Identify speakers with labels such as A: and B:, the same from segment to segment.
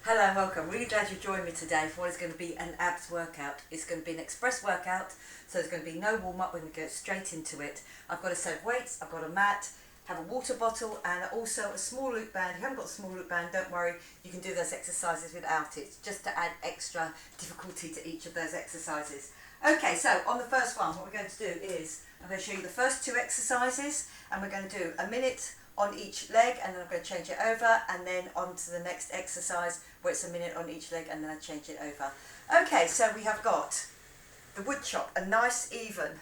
A: Hello and welcome. Really glad you joined me today for what is going to be an abs workout. It's going to be an express workout, so there's going to be no warm up. We're going to go straight into it. I've got a set of weights, I've got a mat, have a water bottle and also a small loop band. If you haven't got a small loop band, don't worry, you can do those exercises without it, just to add extra difficulty to each of those exercises. Okay, so on the first one, what we're going to do is, I'm going to show you the first two exercises and we're going to do a minute on each leg, and then I'm going to change it over, and then on to the next exercise where it's a minute on each leg, and then I change it over. Okay, so we have got the wood chop, a nice even,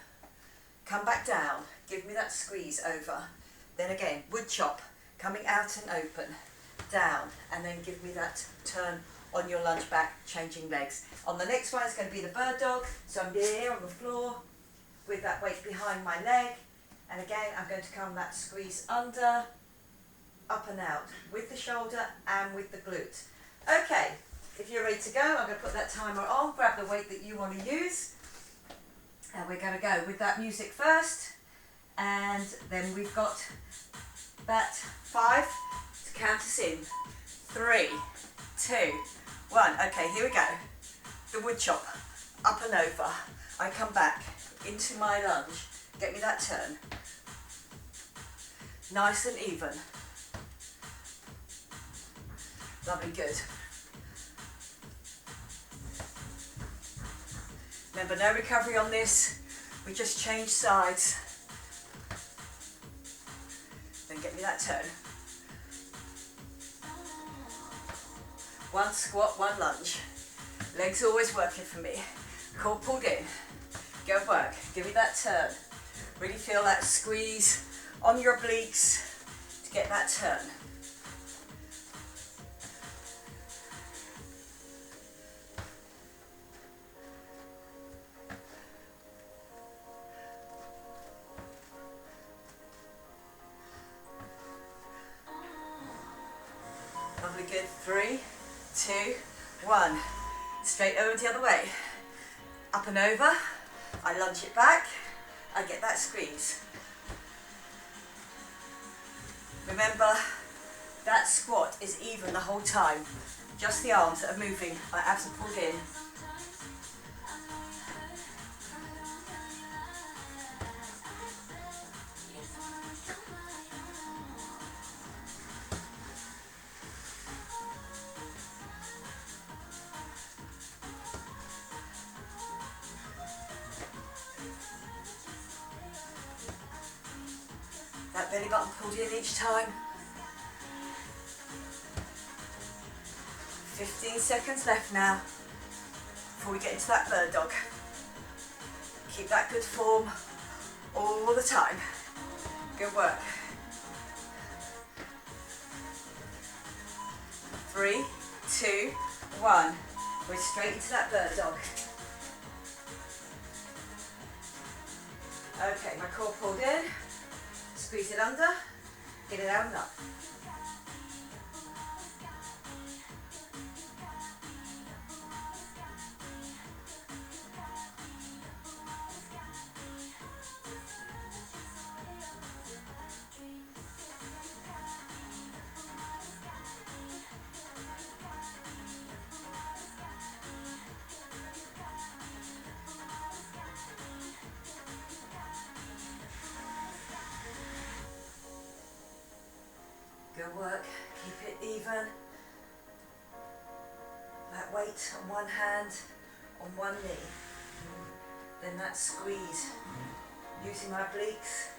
A: come back down, give me that squeeze over, then again, wood chop, coming out and open, down, and then give me that turn on your lunge back, changing legs. On the next one it's going to be the bird dog, so I'm here on the floor with that weight behind my leg. And again, I'm going to come that squeeze under, up and out, with the shoulder and with the glute. Okay, if you're ready to go, I'm going to put that timer on, grab the weight that you want to use. And we're going to go with that music first. And then we've got that 5 to count us in. 3, 2, 1. Okay, here we go. The wood chop, up and over. I come back into my lunge. Get me that turn. Nice and even. Lovely, good. Remember, no recovery on this. We just change sides. Then get me that turn. One squat, one lunge. Legs always working for me. Core pulled in. Go work. Give me that turn. Really feel that squeeze on your obliques to get that turn. Lovely, good. 3, 2, 1. Straight over the other way. Up and over. I lunge it back. I get that squeeze. Remember, that squat is even the whole time. Just the arms that are moving. My abs are pulled in. That belly button pulled in each time. 15 seconds left now before we get into that bird dog. Keep that good form all the time. Good work. 3, 2, 1. We're straight into that bird dog. Okay, my core pulled in. Squeeze it under, get it out and up. Good work, keep it even. That weight on one hand, on one knee. Then that squeeze, using my obliques,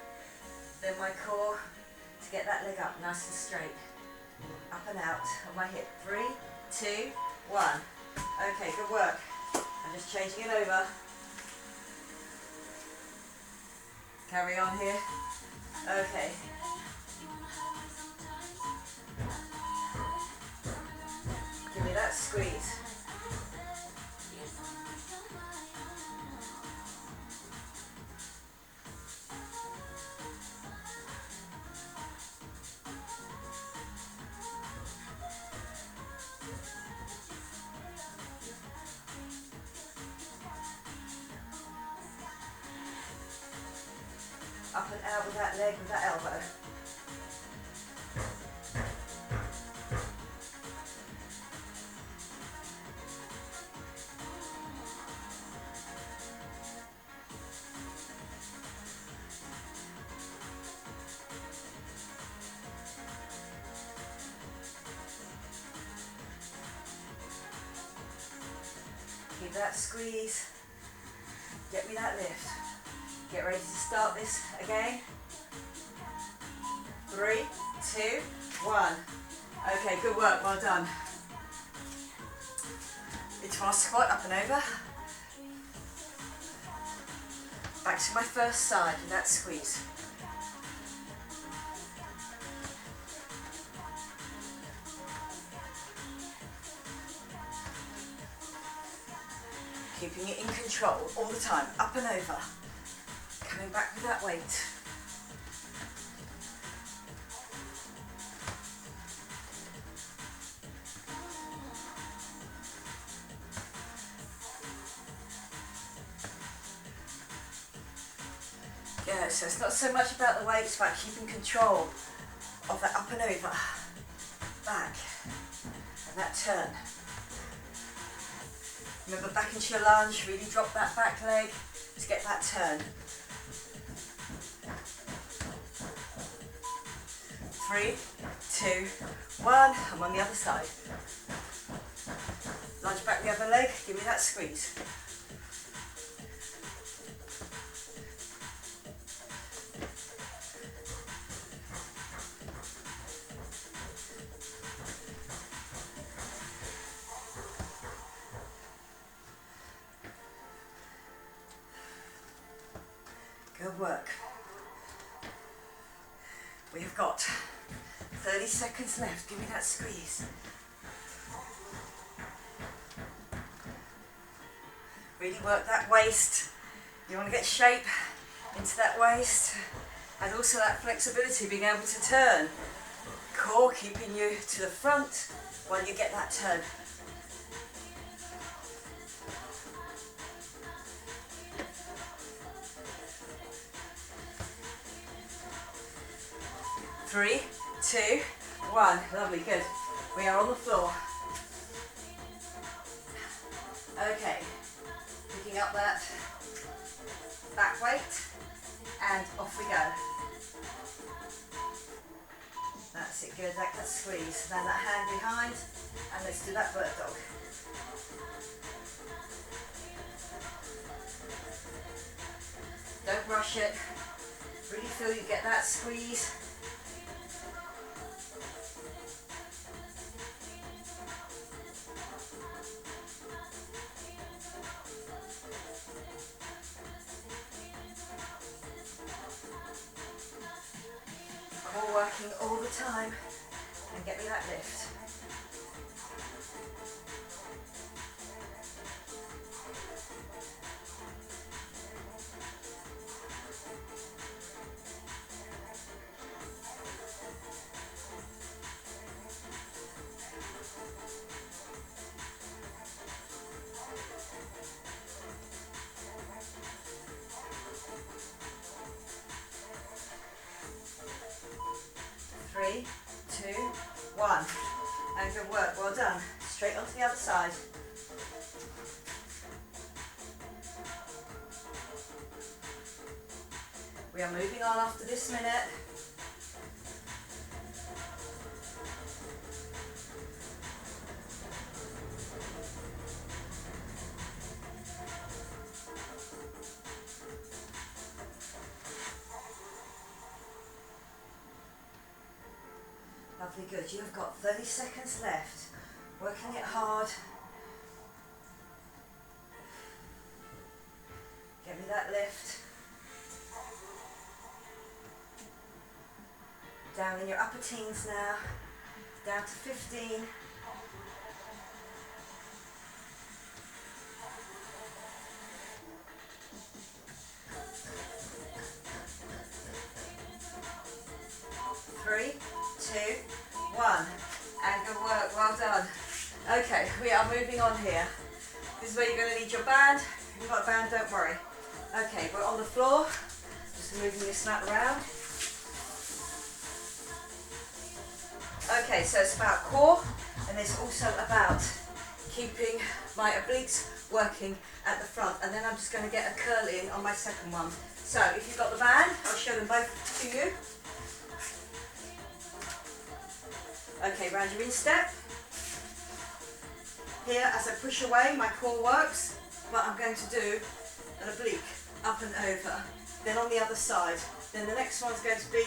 A: then my core to get that leg up nice and straight. Up and out on my hip. 3, 2, 1. Okay, good work. I'm just changing it over. Carry on here. Okay. Give me that squeeze. Up and out with that leg, with that elbow. that squeeze. Get me that lift. Get ready to start this again. 3, 2, 1. Okay, good work, well done. Into our squat, up and over. Back to my first side with that squeeze. Keeping it in control all the time, up and over. Coming back with that weight. Yeah, so it's not so much about the weight, it's about keeping control of that up and over, back, and that turn. Remember, back into your lunge, really drop that back leg to get that turn. 3, 2, 1, I'm on the other side. Lunge back the other leg, give me that squeeze. Good work. We have got 30 seconds left. Give me that squeeze. Really work that waist. You want to get shape into that waist and also that flexibility, being able to turn. Core keeping you to the front while you get that turn. Three, 2, 1. Lovely, good. We are on the floor. Okay, picking up that back weight and off we go. That's it, good. That squeeze. Now that hand behind and let's do that bird dog. Don't rush it. Really feel you get that squeeze. Working all the time and get me that lift. Three, 2, 1. And good work, well done. Straight onto the other side. We are moving on after this minute. Lovely, good. You've got 30 seconds left. Working it hard. Get me that lift. Down in your upper teens now. Down to 15. Three, 2, 1. And good work, well done. Okay, we are moving on here. This is where you're going to need your band. If you've got a band, don't worry. Okay, we're on the floor. Just moving this mat around. Okay, so it's about core, and it's also about keeping my obliques working at the front. And then I'm just going to get a curl in on my second one. So if you've got the band, I'll show them both to you. Okay, round your instep. Here, as I push away, my core works. but I'm going to do an oblique up and over, then on the other side. Then the next one's going to be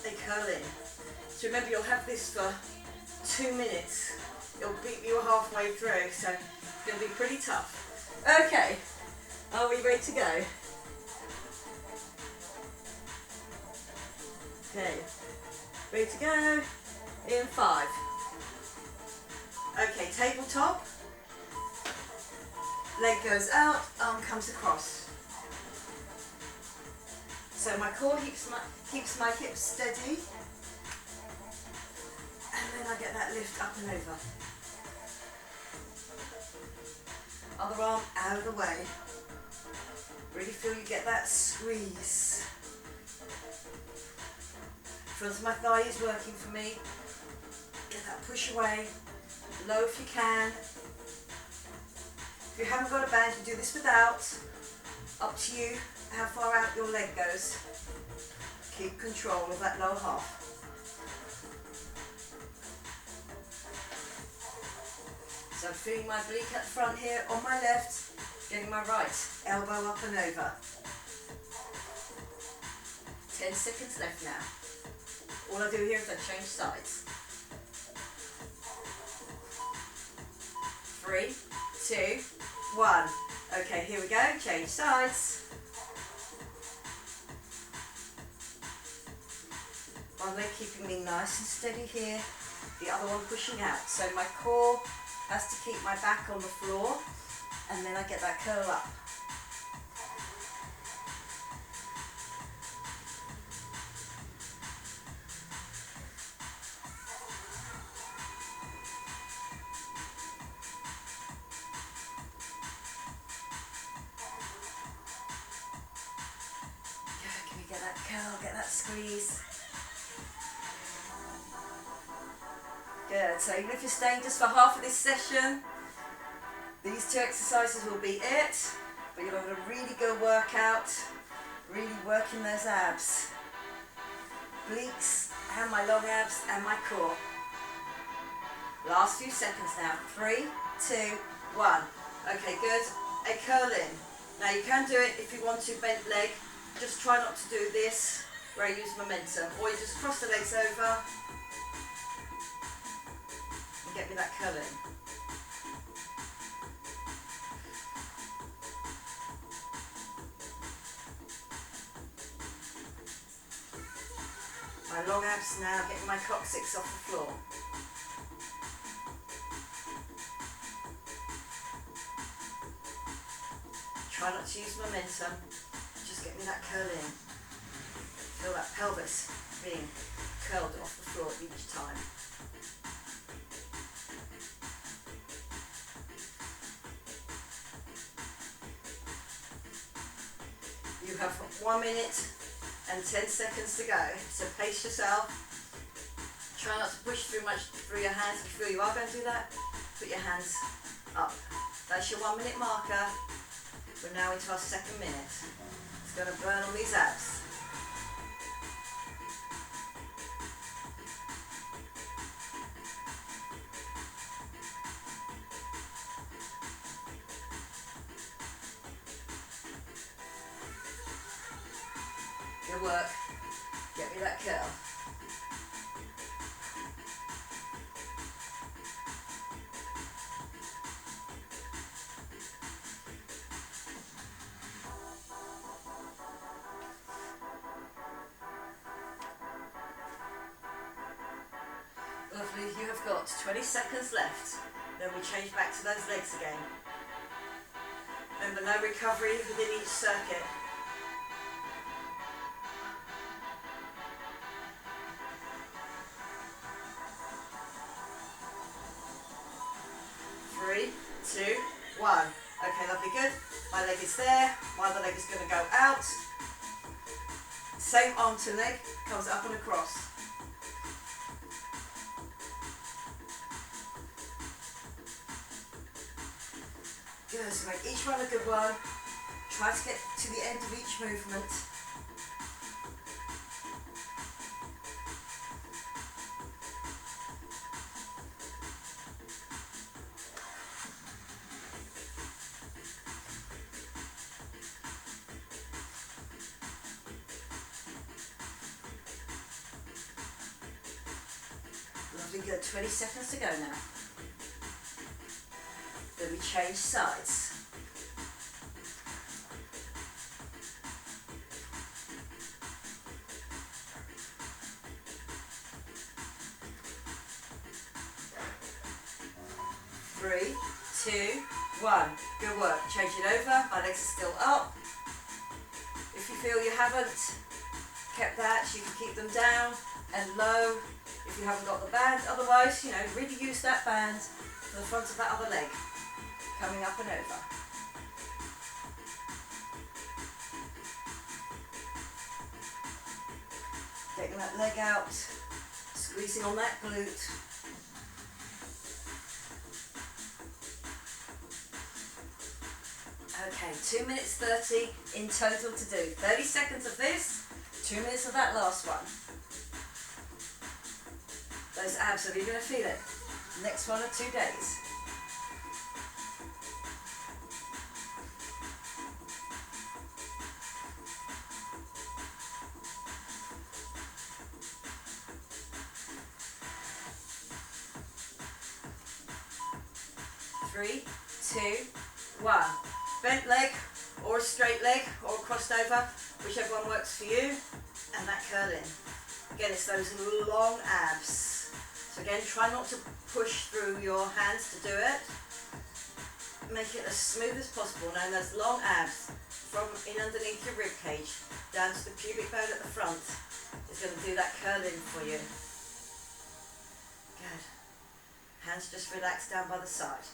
A: a curl in. So remember, you'll have this for 2 minutes. It'll beat you halfway through, so it's going to be pretty tough. Okay, are we ready to go? Okay, ready to go in 5. Okay, tabletop, leg goes out, arm comes across. So my core keeps my hips steady, and then I get that lift up and over. Other arm out of the way. Really feel you get that squeeze. Front of my thigh is working for me. Get that push away. Low if you can. If you haven't got a band, you can do this without. Up to you how far out your leg goes. Keep control of that lower half. So I'm feeling my oblique at the front here on my left, getting my right elbow up and over. 10 seconds left now. All I do here is I change sides. 3, 2, 1. Okay, here we go, change sides. One leg keeping me nice and steady here, the other one pushing out. So my core has to keep my back on the floor, and then I get that curl up. Good, can we get that curl, get that squeeze? Good, so even if you're staying just for half of this session, these 2 exercises will be it, but you'll have a really good workout, really working those abs. Obliques, and my long abs, and my core. Last few seconds now, 3, 2, 1. Okay, good, a curl in. Now you can do it if you want to, bent leg, just try not to do this, where I use momentum, or you just cross the legs over, get me that curl in. My long abs now, getting my coccyx off the floor. Try not to use momentum, just get me that curl in. Feel that pelvis being curled off the floor each time. You have 1 minute and 10 seconds to go, so pace yourself. Try not to push too much through your hands. If you feel you are going to do that, put your hands up. That's your 1 minute marker. We're now into our 2nd minute. It's going to burn on these abs. Good work. Get me that curl. Lovely, you have got 20 seconds left. Then we change back to those legs again. Remember, no recovery within each circuit. 3, 2, 1. Okay, lovely, good. My leg is there. My other leg is going to go out. Same arm to leg, comes up and across. Good, so make each one a good one. Try to get to the end of each movement. Lovely, good. 20 seconds to go now. Then we change sides. Three, two, one. Good work. Change it over. My legs are still up. If you feel you haven't kept that, you can keep them down and low if you haven't got the band. Otherwise, you know, really use that band for the front of that other leg. Coming up and over. Getting that leg out, squeezing on that glute. Okay, 2 minutes 30 in total to do. 30 seconds of this, 2 minutes of that last one. Those abs, are you going to feel it? Next 1 or 2 days. Three, two, one. Bent leg or a straight leg or crossed over, whichever one works for you, and that curl in. Again, it's those long abs. So again, try not to push through your hands to do it. Make it as smooth as possible. Now those long abs from in underneath your rib cage down to the pubic bone at the front is going to do that curl in for you. Good. Hands just relax down by the side.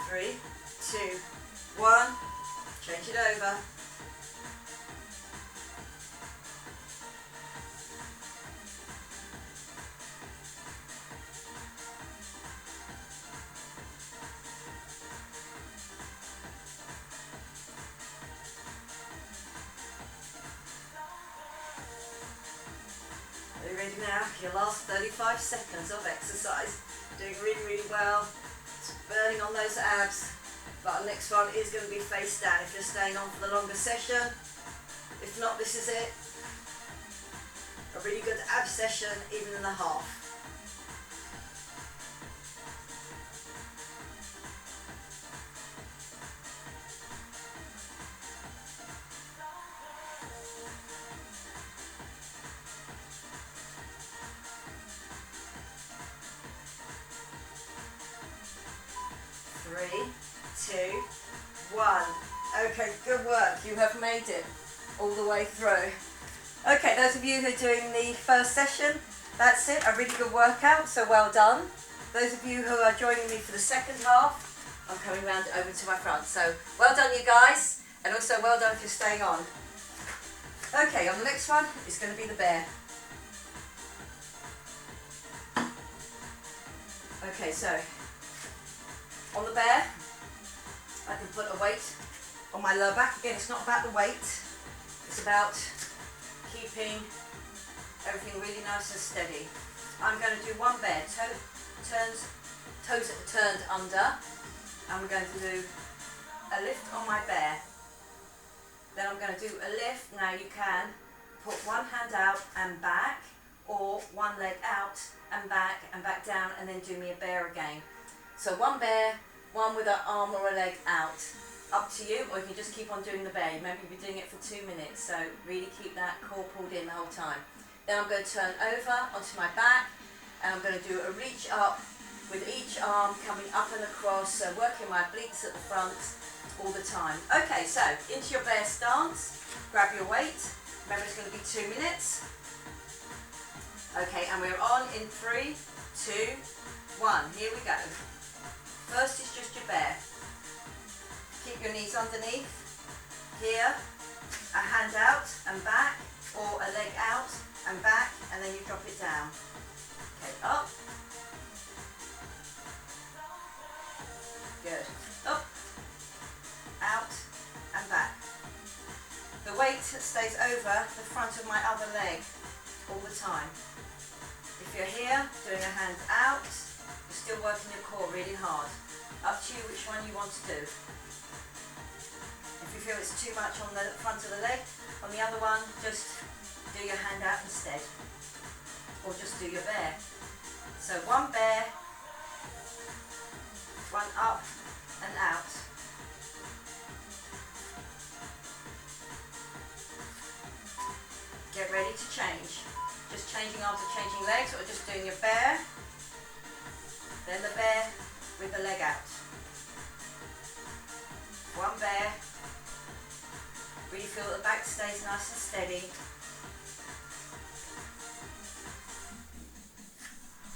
A: Three, two, one. Change it over. Are you ready now? Your last 35 seconds of exercise. Doing really, really well. Burning on those abs, but our next one is going to be face down if you're staying on for the longer session. If not, this is it. A really good ab session, even in the half. Three, two, one. Okay, good work. You have made it all the way through. Okay, those of you who are doing the first session, that's it. A really good workout, so well done. Those of you who are joining me for the second half, I'm coming round over to my front. So well done, you guys, and also well done if you're staying on. Okay, on the next one, it's going to be the bear. Okay, so on the bear, I can put a weight on my lower back. Again, it's not about the weight, it's about keeping everything really nice and steady. I'm going to do one bear, toes turned under, and we're going to do a lift on my bear. Then I'm going to do a lift. Now you can put one hand out and back, or one leg out and back down, and then do me a bear again. So one bear, one with an arm or a leg out. Up to you, or you can just keep on doing the bear. Remember, you'll be doing it for 2 minutes, so really keep that core pulled in the whole time. Then I'm going to turn over onto my back, and I'm going to do a reach up with each arm coming up and across, so working my obliques at the front all the time. Okay, so into your bear stance, grab your weight. Remember, it's going to be 2 minutes. Okay, and we're on in 3, 2, 1. Here we go. First is just your bear. Keep your knees underneath. Here, a hand out and back, or a leg out and back, and then you drop it down. Okay, up stays over the front of my other leg all the time. If you're here, doing a hand out, you're still working your core really hard. Up to you which one you want to do. If you feel it's too much on the front of the leg, on the other one, just do your hand out instead. Or just do your bear. So one bear, one up and out. Get ready to change. Just changing arms or changing legs, or just doing your bear, then the bear with the leg out. One bear. Really feel that the back stays nice and steady.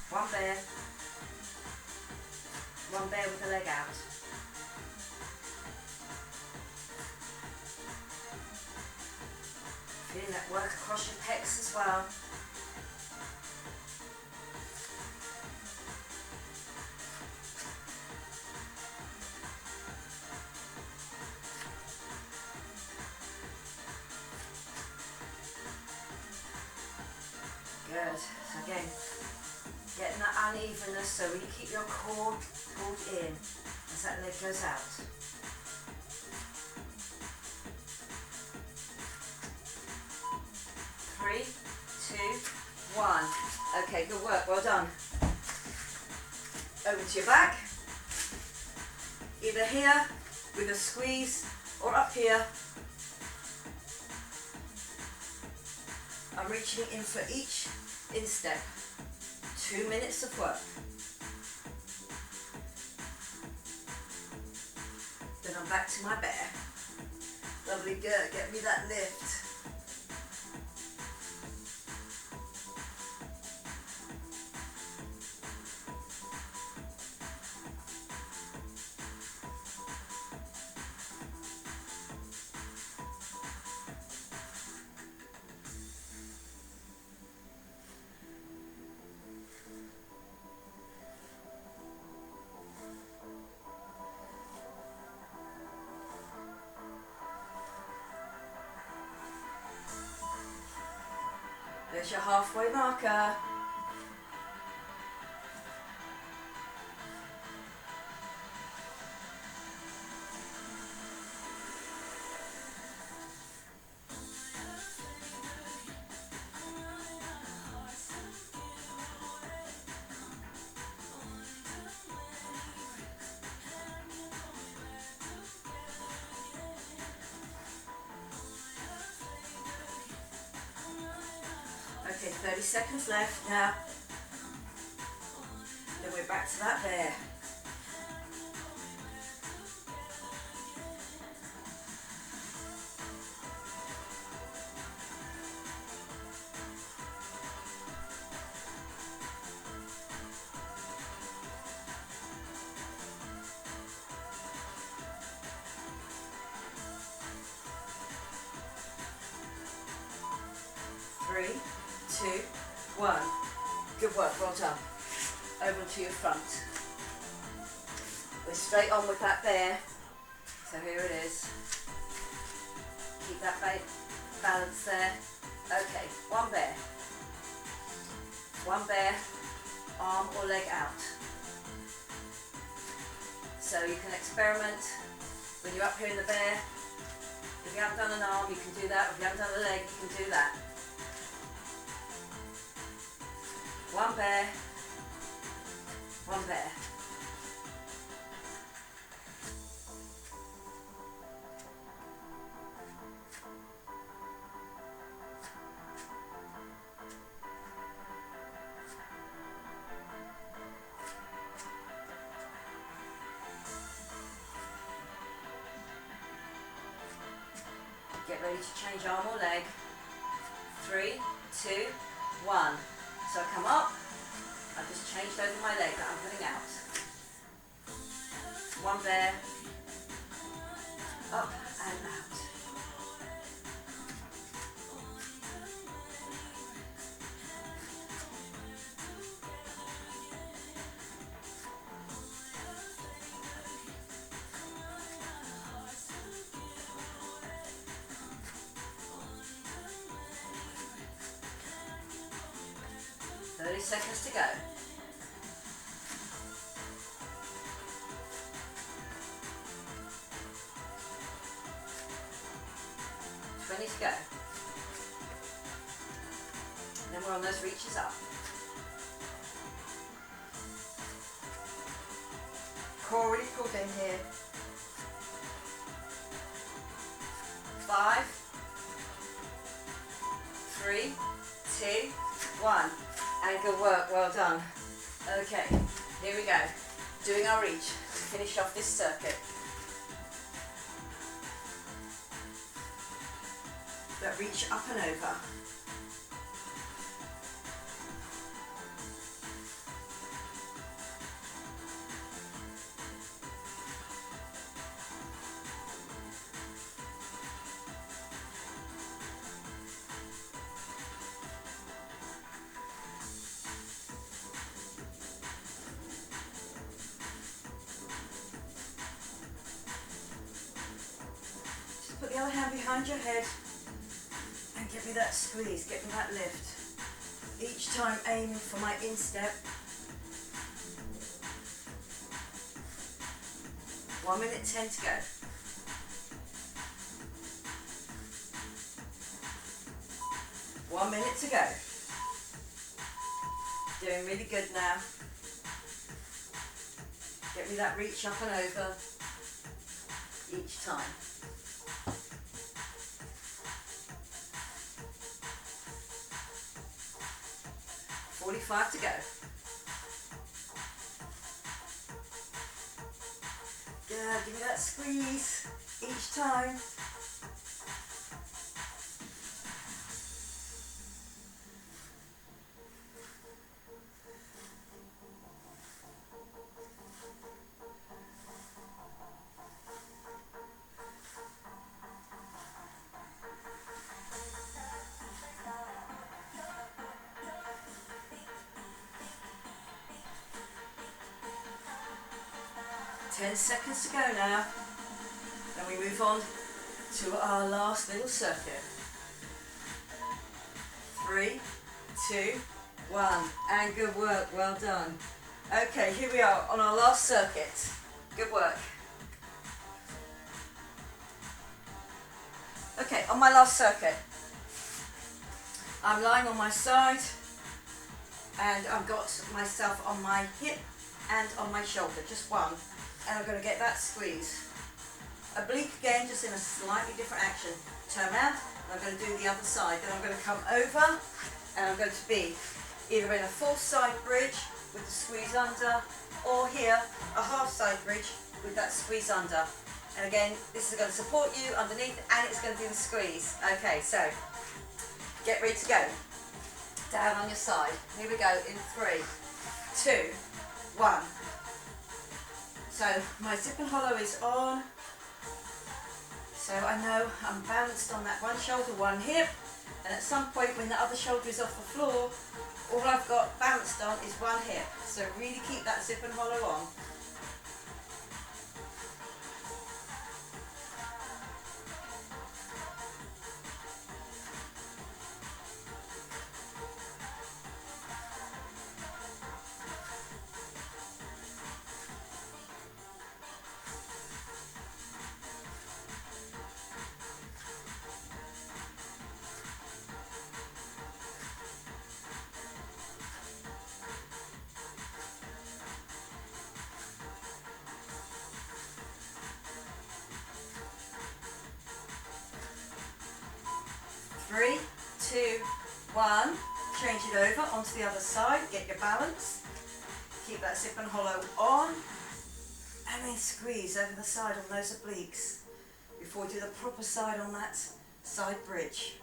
A: One bear. One bear with the leg out. Feeling that work across your pecs as well. Good. So again, getting that unevenness, so really keep your core pulled in as that leg goes out. Three, two, one. Okay, good work, well done. Over to your back. Either here with a squeeze or up here. I'm reaching in for each instep. 2 minutes of work. Then I'm back to my bear. Lovely, good, get me that lift. There's your halfway marker. Okay, 30 seconds left now. Then we're back to that bear. Three, two, one. Good work, well done. Over to your front. We're straight on with that bear. So here it is. Keep that balance there. Okay, one bear. One bear, arm or leg out. So you can experiment when you're up here in the bear. If you haven't done an arm, you can do that. If you haven't done a leg, you can do that. One bear, one bear. Get ready to change arm or leg. 3, 2, 1. So I come up, I've just changed over my leg that I'm putting out. One bear, up and out. seconds to go. 20 to go. And then we're on those reaches up. Core really pulled in here. 5, 3, 2, 1. And good work, well done. Okay, here we go. Doing our reach to finish off this circuit. That reach up and over. Just put the other hand behind your head. Give me that squeeze, get me that lift. Each time aiming for my instep. 1 minute 10 to go. One minute to go. Doing really good now. Get me that reach up and over each time. 45 to go. Good, give me that squeeze each time. Ten seconds to go now. Then we move on to our last little circuit. 3, 2, 1. And good work, well done. Okay, here we are on our last circuit. Good work. Okay, on my last circuit, I'm lying on my side and I've got myself on my hip and on my shoulder, just one. And I'm going to get that squeeze. Oblique again, just in a slightly different action. Turn around, and I'm going to do the other side. Then I'm going to come over, and I'm going to be either in a full side bridge with the squeeze under, or here, a half side bridge with that squeeze under. And again, this is going to support you underneath, and it's going to do the squeeze. Okay, so, get ready to go. Down on your side. Here we go, in 3, 2, 1. So my zip and hollow is on, so I know I'm balanced on that one shoulder, one hip, and at some point when the other shoulder is off the floor, all I've got balanced on is one hip. So really keep that zip and hollow on. Three, two, one. Change it over onto the other side. Get your balance. Keep that zip and hollow on. And then squeeze over the side on those obliques before we do the proper side on that side bridge.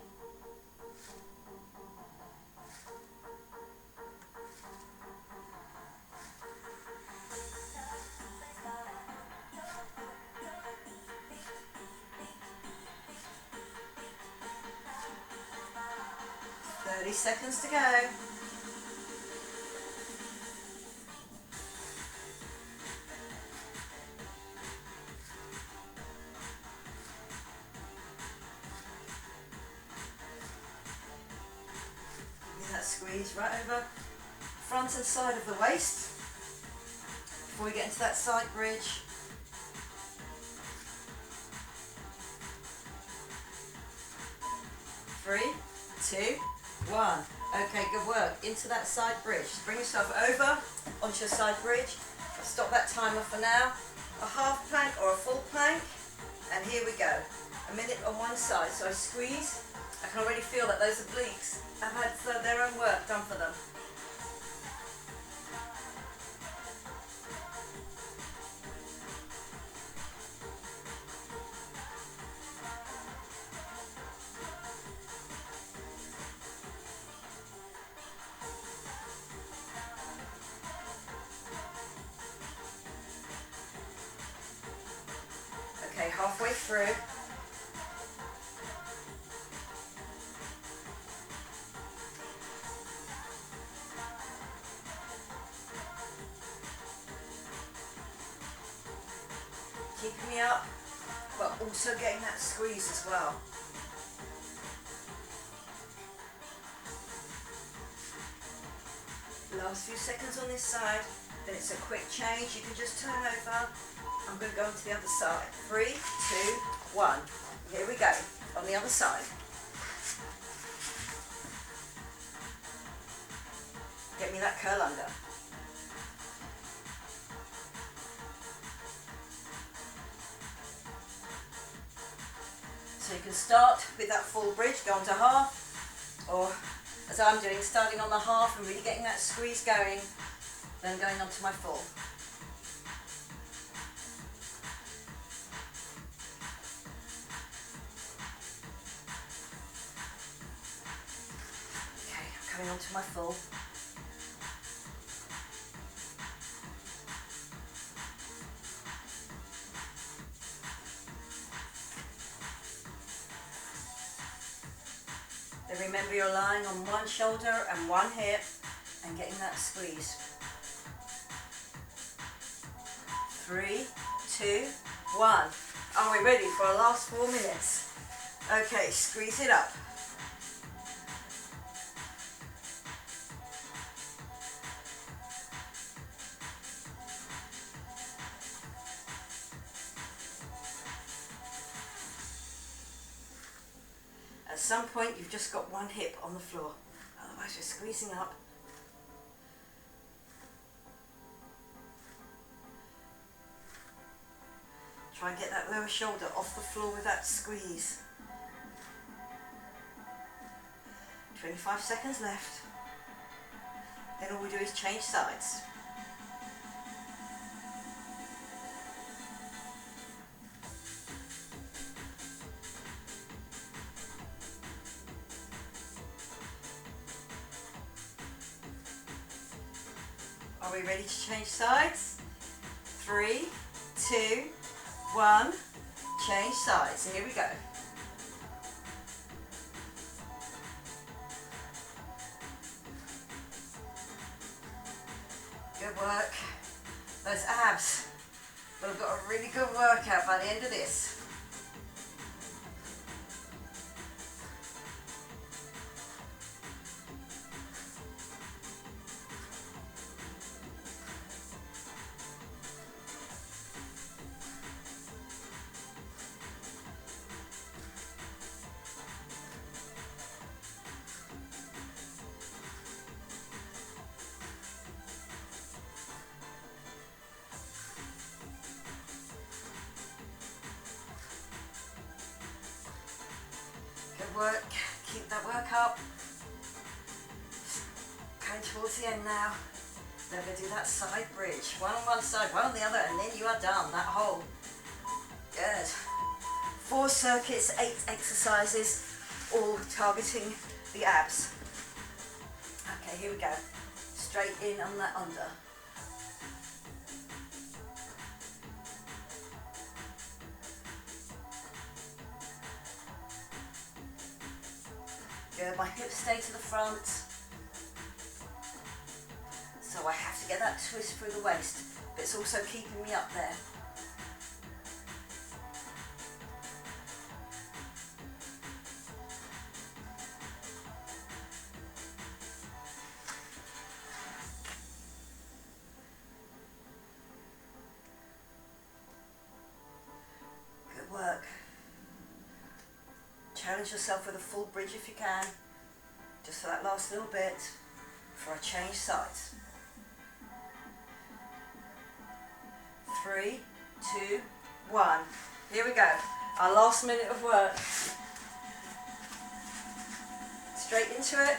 A: Seconds to go. That squeeze right over front and side of the waist before we get into that side bridge. Three, two, one. Okay, good work. Into that side bridge. Bring yourself over onto your side bridge. I'll stop that timer for now. A half plank or a full plank. And here we go. A minute on one side. So I squeeze. I can already feel that those obliques have had their own work done for them. Okay, halfway through. Keeping me up, but also getting that squeeze as well. Last few seconds on this side, then it's a quick change. You can just turn over. I'm going to go on to the other side. 3, 2, 1. Here we go. On the other side. Get me that curl under. So you can start with that full bridge, go on to half, or as I'm doing, starting on the half and really getting that squeeze going, then going on to my full. Okay, I'm coming on to my full. Then remember you're lying on one shoulder and one hip and getting that squeeze. 3, 2, 1. Are we ready for our last 4 minutes? Okay, squeeze it up. At some point you've just got one hip on the floor, otherwise you're squeezing up. Try and get that lower shoulder off the floor with that squeeze. 25 seconds left. Then all we do is change sides. Are we ready to change sides? 3, 2, 1. Change sides. Here we go. Good work. Those abs will have got a really good workout by the end of this. Good work, keep that work up. Going towards the end now. Then we're going to do that side bridge. One on one side, one on the other, and then you are done, that whole. Good. 4 circuits, 8 exercises, all targeting the abs. Okay, here we go. Straight in on that under. Good, my hips stay to the front. So I have to get that twist through the waist, but it's also keeping me up there. challenge yourself with a full bridge if you can, just for that last little bit before I change sides. 3, 2, 1. Here we go. Our last minute of work. Straight into it.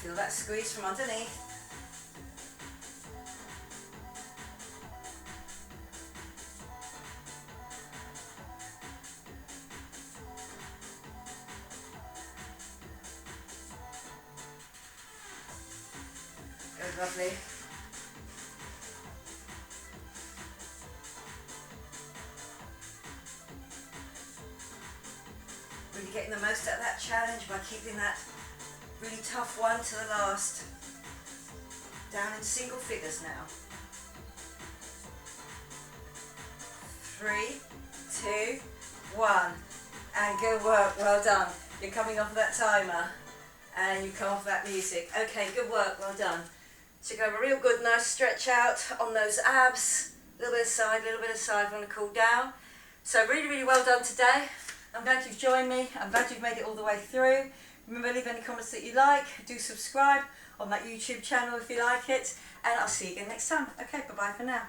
A: Feel that squeeze from underneath. Good, lovely. Really getting the most out of that challenge by keeping that really tough one to the last. Down in single figures now. 3, 2, 1. And good work, well done. You're coming off of that timer and you come off that music. Okay, good work, well done. So go have a real good nice stretch out on those abs. A little bit of side, a little bit of side, want to cool down. So really, really well done today. I'm glad you've joined me. I'm glad you've made it all the way through. Remember, leave any comments that you like. Do subscribe on that YouTube channel if you like it. And I'll see you again next time. Okay, bye-bye for now.